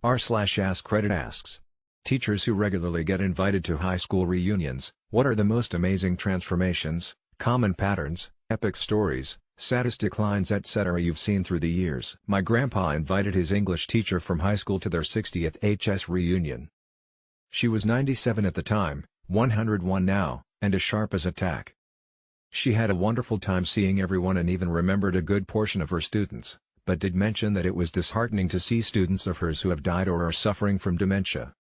r/AskReddit asks. Teachers who regularly get invited to high school reunions, what are the most amazing transformations, common patterns, epic stories, saddest declines etc. you've seen through the years? My grandpa invited his English teacher from high school to their 60th HS reunion. She was 97 at the time, 101 now, and as sharp as a tack. She had a wonderful time seeing everyone and even remembered a good portion of her students, but did mention that it was disheartening to see students of hers who have died or are suffering from dementia.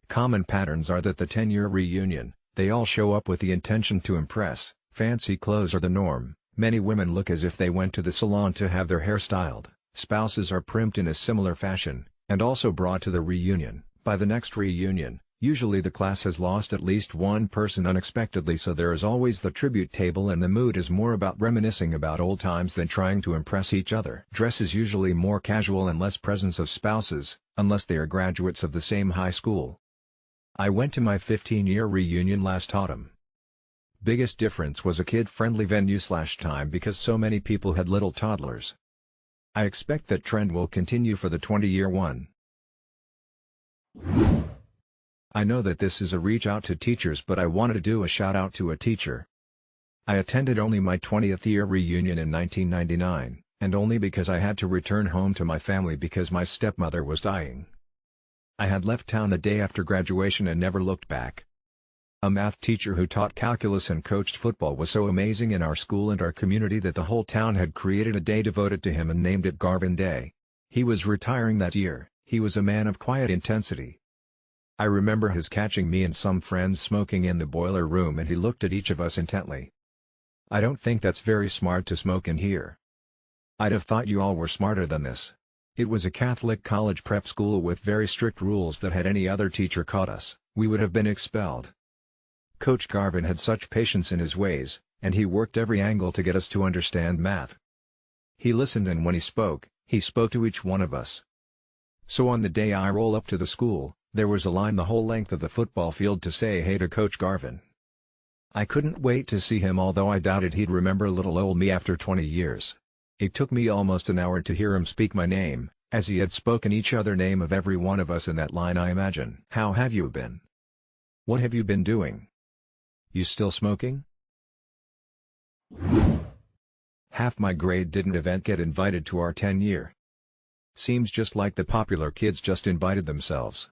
Common patterns are that the 10-year reunion, they all show up with the intention to impress, fancy clothes are the norm, many women look as if they went to the salon to have their hair styled, spouses are primped in a similar fashion, and also brought to the reunion. By the next reunion, usually the class has lost at least one person unexpectedly, so there is always the tribute table and the mood is more about reminiscing about old times than trying to impress each other. Dress is usually more casual and less presence of spouses, unless they are graduates of the same high school. I went to my 15-year reunion last autumn. Biggest difference was a kid-friendly venue/time because so many people had little toddlers. I expect that trend will continue for the 20-year one. I know that this is a reach out to teachers, but I wanted to do a shout out to a teacher. I attended only my 20th year reunion in 1999, and only because I had to return home to my family because my stepmother was dying. I had left town the day after graduation and never looked back. A math teacher who taught calculus and coached football was so amazing in our school and our community that the whole town had created a day devoted to him and named it Garvin Day. He was retiring that year. He was a man of quiet intensity. I remember his catching me and some friends smoking in the boiler room and he looked at each of us intently. I don't think that's very smart to smoke in here. I'd have thought you all were smarter than this. It was a Catholic college prep school with very strict rules that had any other teacher caught us, we would have been expelled. Coach Garvin had such patience in his ways, and he worked every angle to get us to understand math. He listened and when he spoke to each one of us. So on the day I roll up to the school, there was a line the whole length of the football field to say hey to Coach Garvin. I couldn't wait to see him, although I doubted he'd remember little old me after 20 years. It took me almost an hour to hear him speak my name, as he had spoken each other name of every one of us in that line, I imagine. How have you been? What have you been doing? You still smoking? Half my grade didn't get invited to our 10-year. Seems just like the popular kids just invited themselves.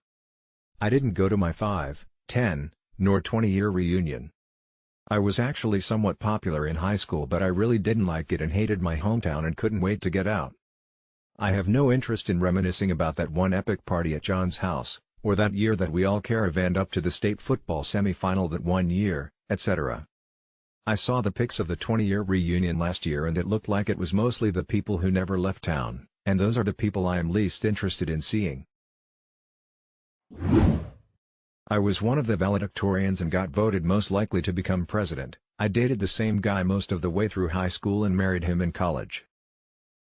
I didn't go to my 5, 10, nor 20-year reunion. I was actually somewhat popular in high school, but I really didn't like it and hated my hometown and couldn't wait to get out. I have no interest in reminiscing about that one epic party at John's house, or that year that we all caravanned up to the state football semi-final that one year, etc. I saw the pics of the 20-year reunion last year and it looked like it was mostly the people who never left town, and those are the people I am least interested in seeing. I was one of the valedictorians and got voted most likely to become president. I dated the same guy most of the way through high school and married him in college.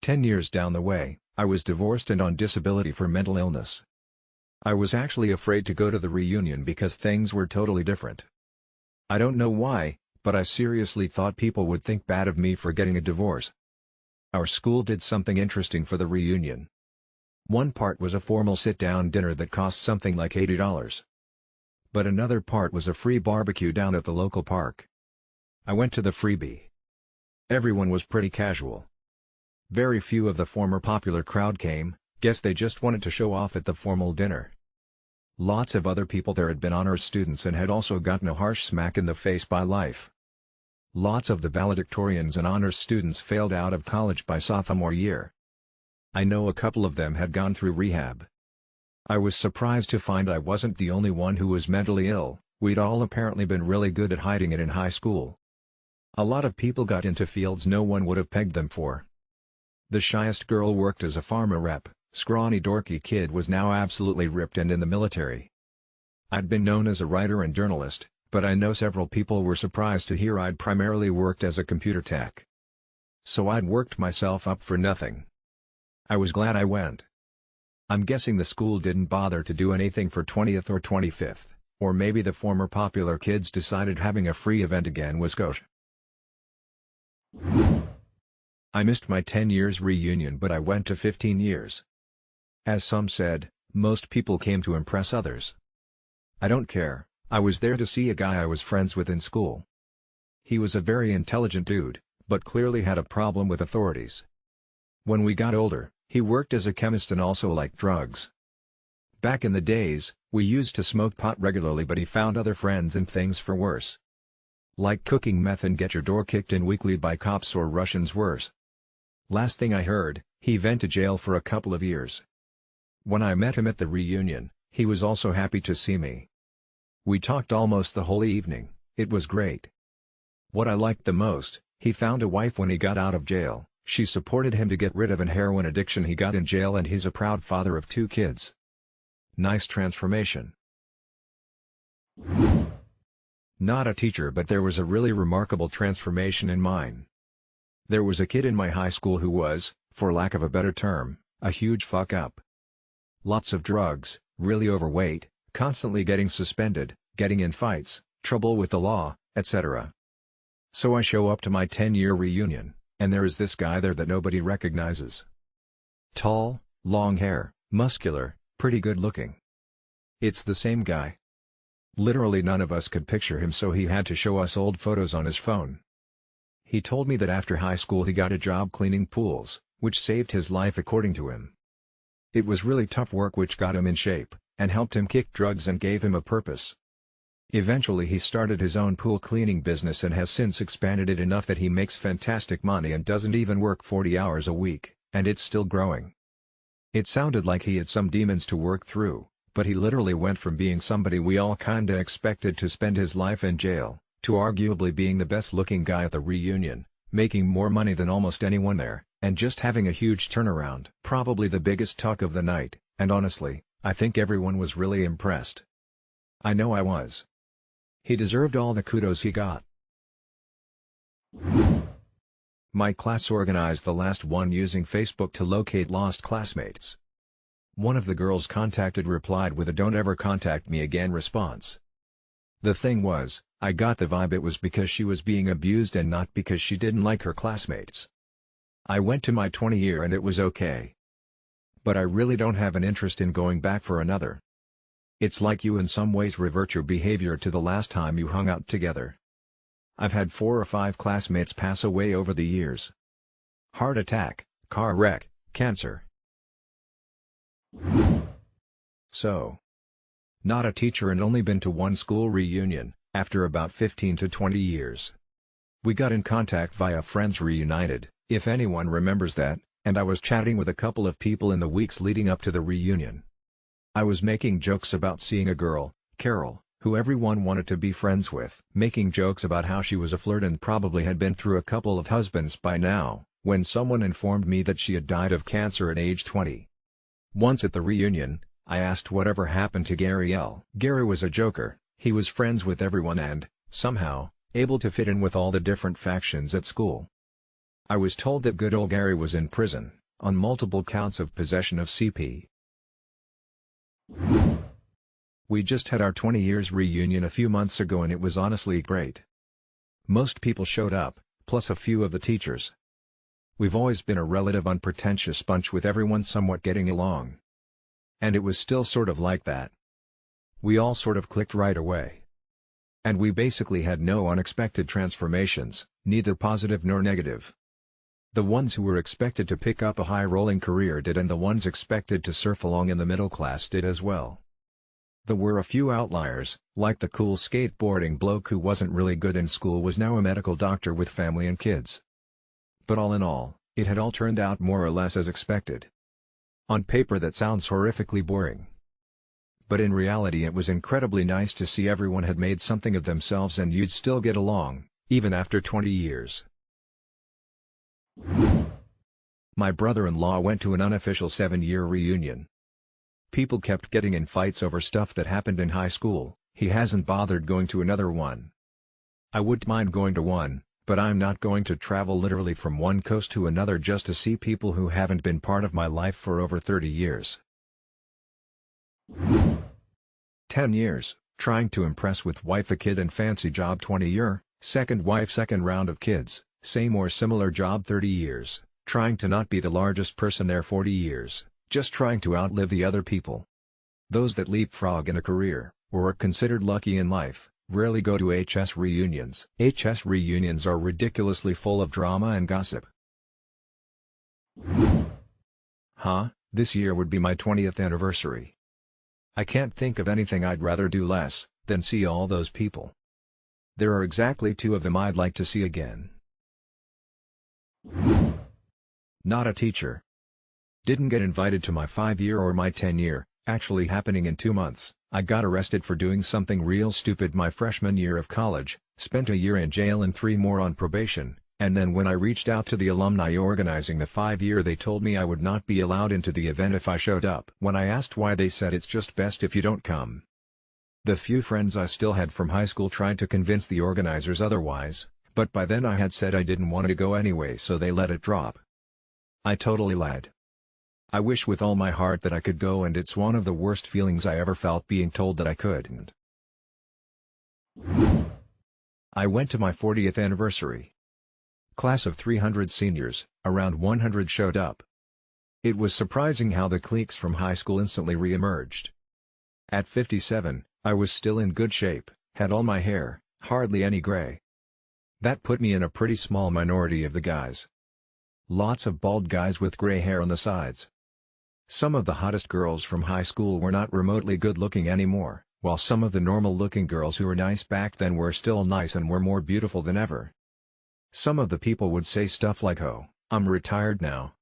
10 years down the way, I was divorced and on disability for mental illness. I was actually afraid to go to the reunion because things were totally different. I don't know why, but I seriously thought people would think bad of me for getting a divorce. Our school did something interesting for the reunion. One part was a formal sit-down dinner that cost something like $80. But another part was a free barbecue down at the local park. I went to the freebie. Everyone was pretty casual. Very few of the former popular crowd came, guess they just wanted to show off at the formal dinner. Lots of other people there had been honors students and had also gotten a harsh smack in the face by life. Lots of the valedictorians and honors students failed out of college by sophomore year. I know a couple of them had gone through rehab. I was surprised to find I wasn't the only one who was mentally ill. We'd all apparently been really good at hiding it in high school. A lot of people got into fields no one would have pegged them for. The shyest girl worked as a pharma rep, scrawny dorky kid was now absolutely ripped and in the military. I'd been known as a writer and journalist, but I know several people were surprised to hear I'd primarily worked as a computer tech. So I'd worked myself up for nothing. I was glad I went. I'm guessing the school didn't bother to do anything for 20th or 25th, or maybe the former popular kids decided having a free event again was gauche. I missed my 10 years reunion, but I went to 15 years. As some said, most people came to impress others. I don't care, I was there to see a guy I was friends with in school. He was a very intelligent dude, but clearly had a problem with authorities. When we got older, he worked as a chemist and also liked drugs. Back in the days, we used to smoke pot regularly, but he found other friends and things for worse. Like cooking meth and get your door kicked in weekly by cops or Russians worse. Last thing I heard, he went to jail for a couple of years. When I met him at the reunion, he was also happy to see me. We talked almost the whole evening, it was great. What I liked the most, he found a wife when he got out of jail, she supported him to get rid of an heroin addiction he got in jail, and he's a proud father of 2 kids. Nice transformation. Not a teacher, but there was a really remarkable transformation in mine. There was a kid in my high school who was, for lack of a better term, a huge fuck up. Lots of drugs, really overweight, constantly getting suspended, getting in fights, trouble with the law, etc. So I show up to my 10-year reunion, and there is this guy there that nobody recognizes. Tall, long hair, muscular, pretty good looking. It's the same guy. Literally none of us could picture him, so he had to show us old photos on his phone. He told me that after high school he got a job cleaning pools, which saved his life according to him. It was really tough work which got him in shape, and helped him kick drugs and gave him a purpose. Eventually he started his own pool cleaning business and has since expanded it enough that he makes fantastic money and doesn't even work 40 hours a week, and it's still growing. It sounded like he had some demons to work through, but he literally went from being somebody we all kinda expected to spend his life in jail, to arguably being the best looking guy at the reunion, making more money than almost anyone there, and just having a huge turnaround. Probably the biggest talk of the night, and honestly, I think everyone was really impressed. I know I was. He deserved all the kudos he got. My class organized the last one using Facebook to locate lost classmates. One of the girls contacted replied with a "don't ever contact me again" response. The thing was, I got the vibe it was because she was being abused and not because she didn't like her classmates. I went to my 20 year and it was okay. But I really don't have an interest in going back for another. It's like you in some ways revert your behavior to the last time you hung out together. I've had 4 or 5 classmates pass away over the years. Heart attack, car wreck, cancer. So. Not a teacher and only been to one school reunion, after about 15 to 20 years. We got in contact via Friends Reunited, if anyone remembers that, and I was chatting with a couple of people in the weeks leading up to the reunion. I was making jokes about seeing a girl, Carol, who everyone wanted to be friends with, making jokes about how she was a flirt and probably had been through a couple of husbands by now, when someone informed me that she had died of cancer at age 20. Once at the reunion, I asked whatever happened to Gary L. Gary was a joker, he was friends with everyone and, somehow, able to fit in with all the different factions at school. I was told that good old Gary was in prison, on multiple counts of possession of CP. We just had our 20 years reunion a few months ago and it was honestly great. Most people showed up, plus a few of the teachers. We've always been a relative unpretentious bunch with everyone somewhat getting along. And it was still sort of like that. We all sort of clicked right away. And we basically had no unexpected transformations, neither positive nor negative. The ones who were expected to pick up a high-rolling career did, and the ones expected to surf along in the middle class did as well. There were a few outliers, like the cool skateboarding bloke who wasn't really good in school was now a medical doctor with family and kids. But all in all, it had all turned out more or less as expected. On paper that sounds horrifically boring. But in reality it was incredibly nice to see everyone had made something of themselves and you'd still get along, even after 20 years. My brother-in-law went to an unofficial 7-year reunion. People kept getting in fights over stuff that happened in high school, he hasn't bothered going to another one. I wouldn't mind going to one, but I'm not going to travel literally from one coast to another just to see people who haven't been part of my life for over 30 years. 10 years, trying to impress with wife, a kid and fancy job. 20 year, second wife, second round of kids, Same or similar job 30 years, trying to not be the largest person there 40 years, just trying to outlive the other people. Those that leapfrog in a career, or are considered lucky in life, rarely go to HS reunions. HS reunions are ridiculously full of drama and gossip. This year would be my 20th anniversary. I can't think of anything I'd rather do less than see all those people. There are exactly 2 of them I'd like to see again. Not a teacher. Didn't get invited to my 5-year or my 10-year, actually happening in 2 months. I got arrested for doing something real stupid my freshman year of college, spent a year in jail and 3 more on probation, and then when I reached out to the alumni organizing the 5-year they told me I would not be allowed into the event if I showed up. When I asked why they said it's just best if you don't come. The few friends I still had from high school tried to convince the organizers otherwise, but by then I had said I didn't want to go anyway so they let it drop. I totally lied. I wish with all my heart that I could go, and it's one of the worst feelings I ever felt being told that I couldn't. I went to my 40th anniversary. Class of 300 seniors, around 100 showed up. It was surprising how the cliques from high school instantly re-emerged. At 57, I was still in good shape, had all my hair, hardly any gray. That put me in a pretty small minority of the guys. Lots of bald guys with gray hair on the sides. Some of the hottest girls from high school were not remotely good-looking anymore, while some of the normal-looking girls who were nice back then were still nice and were more beautiful than ever. Some of the people would say stuff like, "Oh, I'm retired now.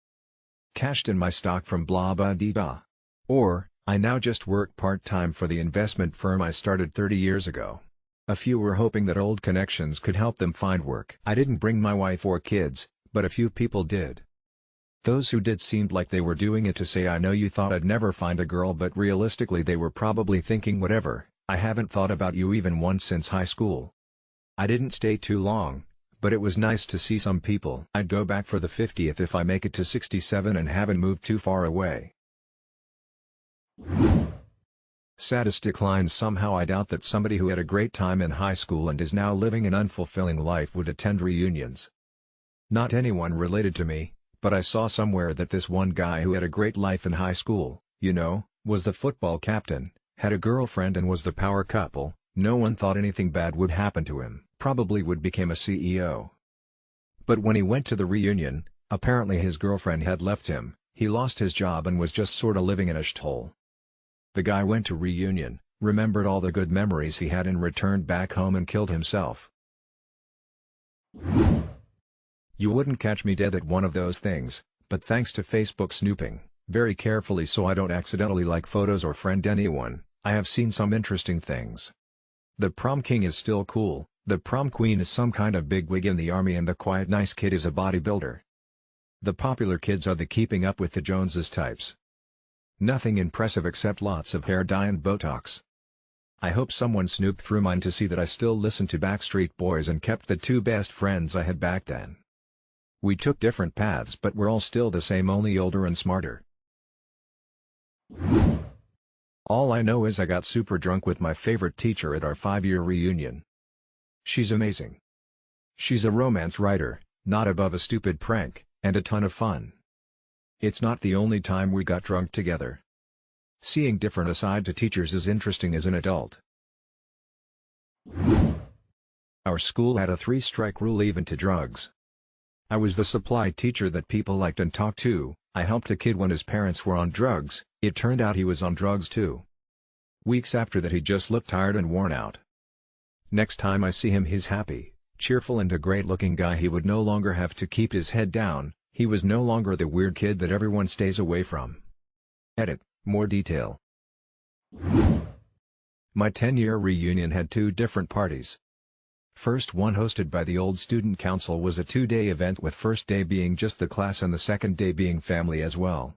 Cashed in my stock from blah blah dee da." Or, "I now just work part-time for the investment firm I started 30 years ago." A few were hoping that old connections could help them find work. I didn't bring my wife or kids, but a few people did. Those who did seemed like they were doing it to say I know you thought I'd never find a girl, but realistically they were probably thinking whatever, I haven't thought about you even once since high school. I didn't stay too long, but it was nice to see some people. I'd go back for the 50th if I make it to 67 and haven't moved too far away. Saddest declines. Somehow I doubt that somebody who had a great time in high school and is now living an unfulfilling life would attend reunions. Not anyone related to me. But I saw somewhere that this one guy who had a great life in high school, was the football captain, had a girlfriend and was the power couple. No one thought anything bad would happen to him. Probably would become a CEO. But when he went to the reunion, apparently his girlfriend had left him, he lost his job and was just sorta living in a shithole. The guy went to reunion, remembered all the good memories he had and returned back home and killed himself. You wouldn't catch me dead at one of those things, but thanks to Facebook snooping, very carefully so I don't accidentally like photos or friend anyone, I have seen some interesting things. The prom king is still cool, the prom queen is some kind of bigwig in the army, and the quiet nice kid is a bodybuilder. The popular kids are the Keeping Up with the Joneses types. Nothing impressive except lots of hair dye and Botox. I hope someone snooped through mine to see that I still listen to Backstreet Boys and kept the 2 best friends I had back then. We took different paths, but we're all still the same, only older and smarter. All I know is I got super drunk with my favorite teacher at our 5-year reunion. She's amazing. She's a romance writer, not above a stupid prank, and a ton of fun. It's not the only time we got drunk together. Seeing different aside to teachers is interesting as an adult. Our school had a 3-strike rule even to drugs. I was the supply teacher that people liked and talked to. I helped a kid when his parents were on drugs. It turned out he was on drugs too. Weeks after that he just looked tired and worn out. Next time I see him he's happy, cheerful and a great-looking guy. He would no longer have to keep his head down. He was no longer the weird kid that everyone stays away from. Edit, more detail. My 10-year reunion had 2 different parties. First one, hosted by the old student council, was a 2-day event with first day being just the class and the second day being family as well.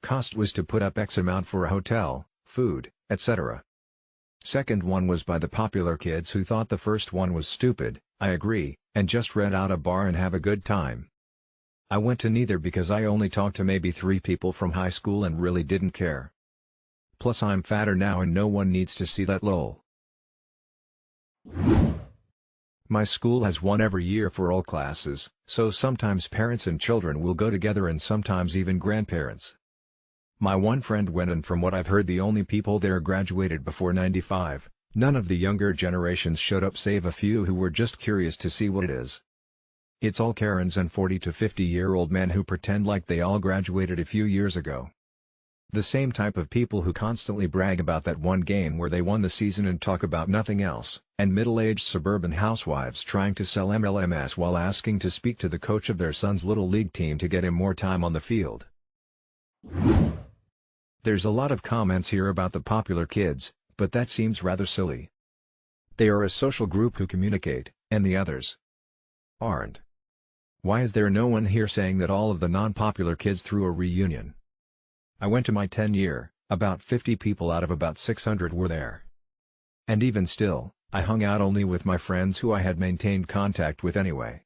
Cost was to put up X amount for a hotel, food, etc. Second one was by the popular kids who thought the first one was stupid, I agree, and just rent out a bar and have a good time. I went to neither because I only talked to maybe 3 people from high school and really didn't care. Plus I'm fatter now and no one needs to see that lol. My school has one every year for all classes, so sometimes parents and children will go together and sometimes even grandparents. My one friend went, and from what I've heard the only people there graduated before 95, none of the younger generations showed up save a few who were just curious to see what it is. It's all Karens and 40 to 50-year-old men who pretend like they all graduated a few years ago. The same type of people who constantly brag about that one game where they won the season and talk about nothing else, and middle-aged suburban housewives trying to sell MLMs while asking to speak to the coach of their son's little league team to get him more time on the field. There's a lot of comments here about the popular kids, but that seems rather silly. They are a social group who communicate, and the others aren't. Why is there no one here saying that all of the non-popular kids threw a reunion? I went to my 10-year, about 50 people out of about 600 were there. And even still, I hung out only with my friends who I had maintained contact with anyway.